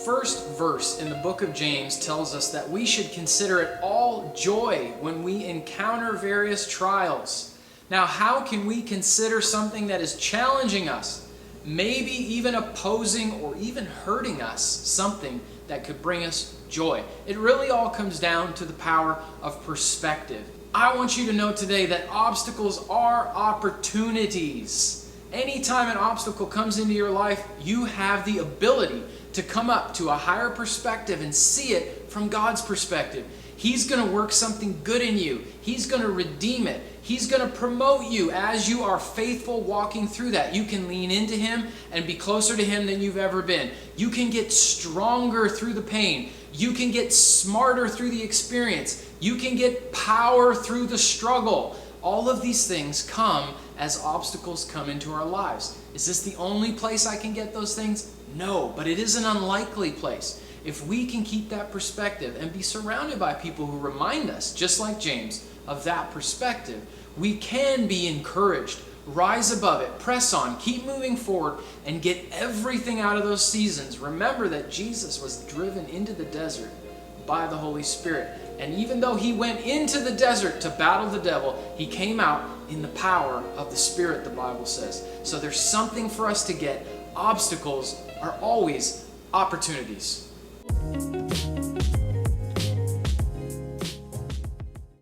first verse in the book of James tells us that we should consider it all joy when we encounter various trials. Now, how can we consider something that is challenging us, maybe even opposing or even hurting us, something that could bring us joy? It really all comes down to the power of perspective. I want you to know today that obstacles are opportunities. Anytime an obstacle comes into your life, you have the ability to come up to a higher perspective and see it from God's perspective. He's going to work something good in you. He's going to redeem it. He's going to promote you as you are faithful walking through that. You can lean into Him and be closer to Him than you've ever been. You can get stronger through the pain. You can get smarter through the experience. You can get power through the struggle. All of these things come as obstacles come into our lives. Is this the only place I can get those things? No, but it is an unlikely place. If we can keep that perspective and be surrounded by people who remind us, just like James, of that perspective, we can be encouraged, rise above it, press on, keep moving forward, and get everything out of those seasons. Remember that Jesus was driven into the desert by the Holy Spirit. And even though He went into the desert to battle the devil, He came out in the power of the Spirit, the Bible says. So there's something for us to get. Obstacles are always opportunities.